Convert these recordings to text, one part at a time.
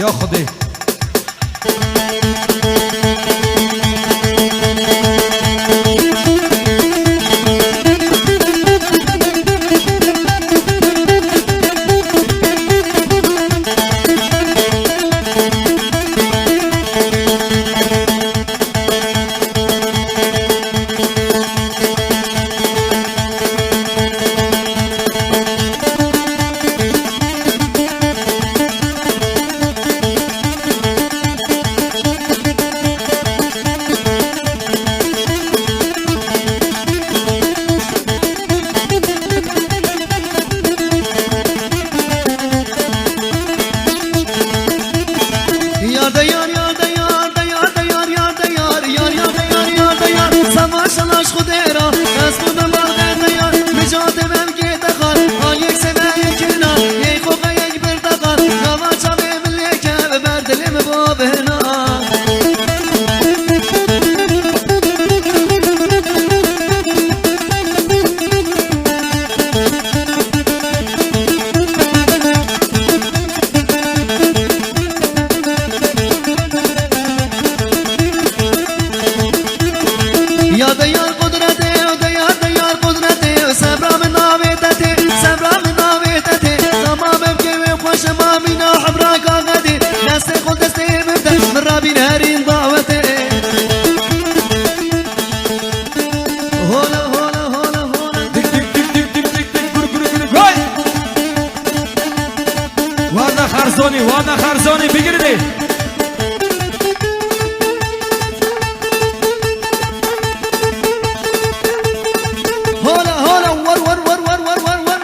یا خودی وانا خرزاني بگیرید هولا هولا ور ور ور ور ور ور ور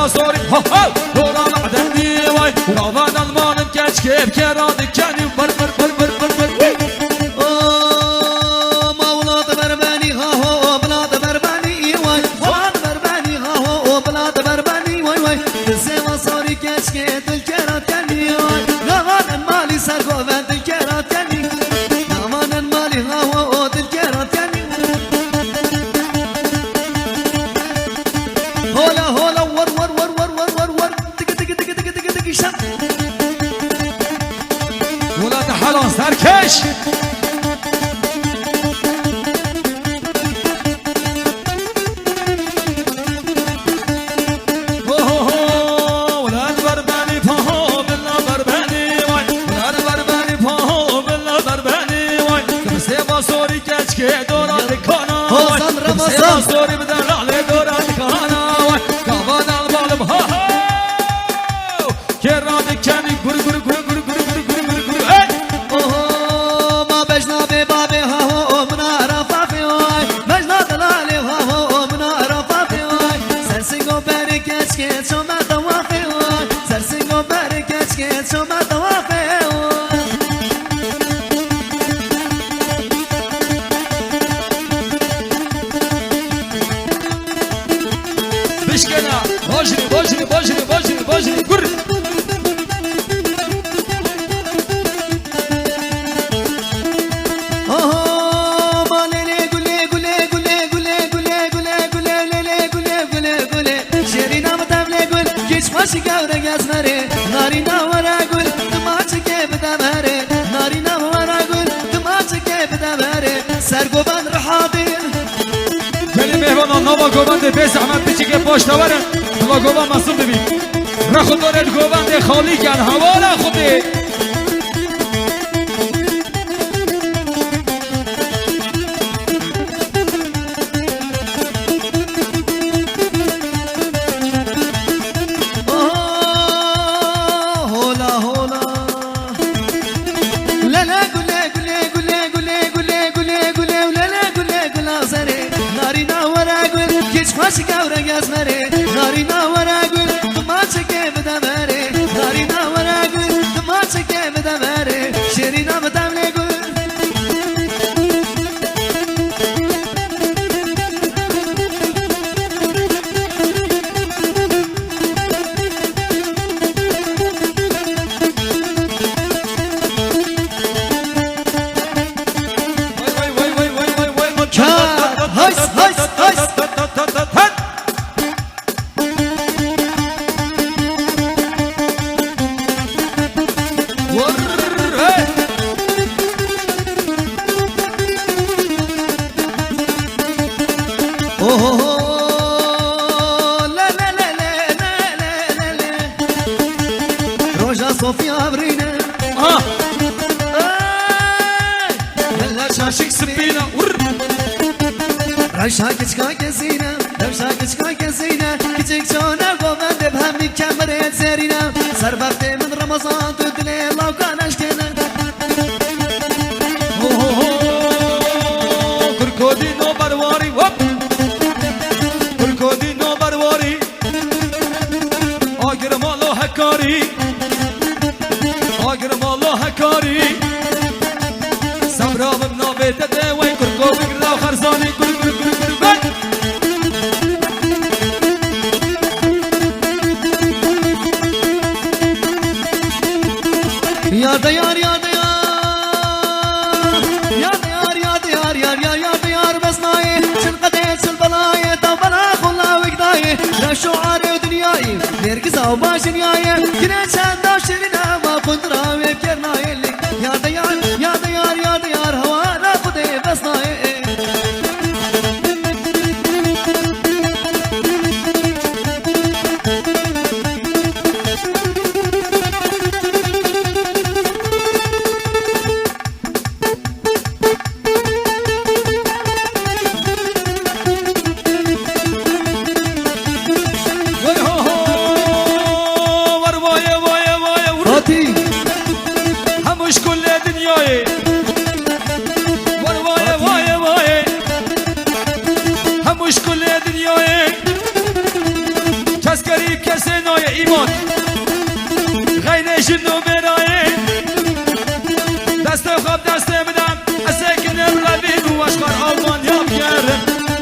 سوري دورا معدني واي وغضان المال مكاش كيف كرادك كاني بر بر بر بر بر بر مولات برباني ها هو بلاد برباني واي بلاد برباني ها هو بلاد برباني واي واي سوا صوري كاش كيف الكرات كاني واي غضان المالي سرقو بنت الكرات كاني غضان المالي ها هو الكرات كاني هولا هولا ور ور ور ور ور ور ور تك تك تك تك تك تك شم ولاد حلال سركش ولاد برباني فهو بالله برباني واي ولاد برباني فهو بالله برباني واي سيبا سوري كشكي دورات كانا واي سيبا سوري بدل علي دورات كانا واي كمان البالم ها كرادك كاني غري غري غري غري غري غري غري غري اي اوه ما بجنا ببابي ها هو من عرفافي واي بجنا دلالي ها هو من عرفافي واي سرسنگو برکش که شما دوافي واي سرسنگو برکش که شما دوافي واي بشكنا بجري بجري بجري بجري بجري غري ماشي قاورة قاسمري نارينا ورا قول تماشي كيف دمري نارينا ورا قول تماشي كيف دمري سرقوبان رحابين خیلی مهمان نوا گوبند بیس احمد پیچی که پشت دارن نوا گوبند مصوم ببین رخود دارد گوبند خالی کن حوالا خودی هولا هولا لا لا قولي قولي اسمره دارینا ورا گل ما چکه بدمره دارینا ورا گل ما چکه بدمره شیرینا بدمله گل شاكشكا كزينة لو شاكشكا كزينة كتك شونا قومن بهمي كامرين سيرينا سربفتي من رمضان تدلي الله وكان اشكنا كركودي نو برواري كركودي نو برواري آگر مالو هكاري آگر مالو هكاري سمرا بمنا بيتده وين كركودي قرلا خرزاني يا ديار يا ديار يا ديار يا ديار يا ديار يا ديار بصناي شن قديت شن بلاي تو بلا خلا وقداي لا شعاري ودنياي نركز او باشنياي كنا شان شرنا ما كنت راوي بكرناي يا ديار يا ديار يا ديار هوانا خدي بصناي همش كل دنياي واي واي واي همش كل دنياي تذكري كسناي ايمان غير جنو براي دست خب دست بدم اسكن الربيب واشكر الله يا بيرم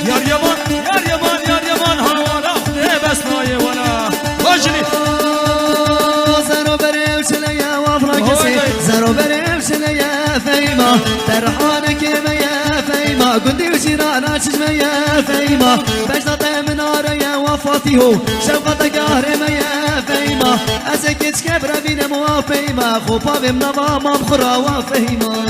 يا يمان يا يمان يا يمان هوا رفت بس ناي ولا وجري زارو بريمش يا فيما ترحانك يا فيما قندي وجيرانا شجمة يا فيما بجنط من نار يا وفاتيهو شوقتك قهرم يا فيما أسكت كبر بين موافيما خوبا بمنبا مبخرا وفيما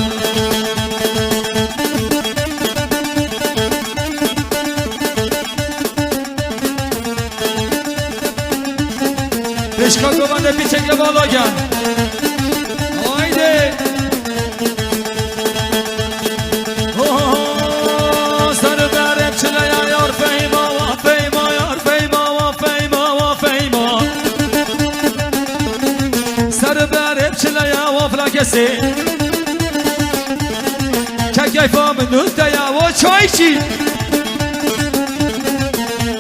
Beşka kovanda bir çekle bağlayan haydi sarı berem çileye yar feyma va feyma yar feyma va feyma va feyma sarı berem çileye va flakesi kekeyfa minutta ya va çayçi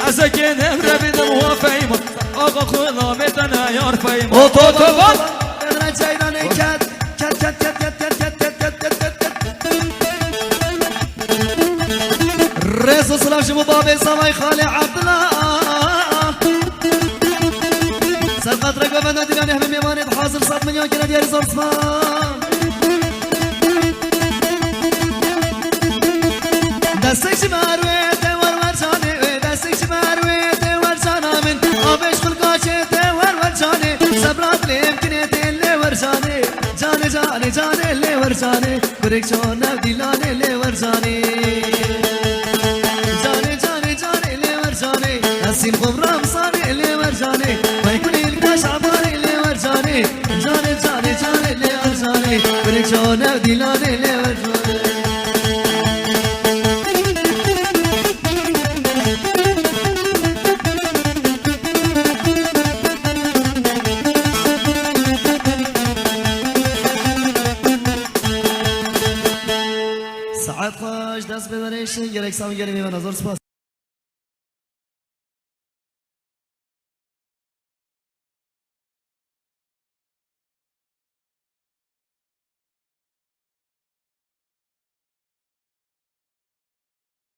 azeken emre bidim va feyma Ağa kula bedene yar feyma Otoban Bedene çaydan eket Ket ket ket ket ket ket ket ket ket ket ket Resul sılav şu babi savay khali abdullah Serkat rekve bende dilan ehmim emanet hazır 7 milyon kere diyeri zor sıfan Destek şimarve te var var çane Destek şimarve te var çana min Abeş kılkaçe te var var çane Sabrat le emkine te le var çane Cane cane cane le var çane Kurek çoğuna dilane le var çane Cane cane cane le var çane Asim kumram sane le var çane Baykun ilka şabane le var çane Cane cane cane le var çane Kurek çoğuna dilane le var çane ساعت خاش دست ببرش گرک سام گرمی و نظر سپاس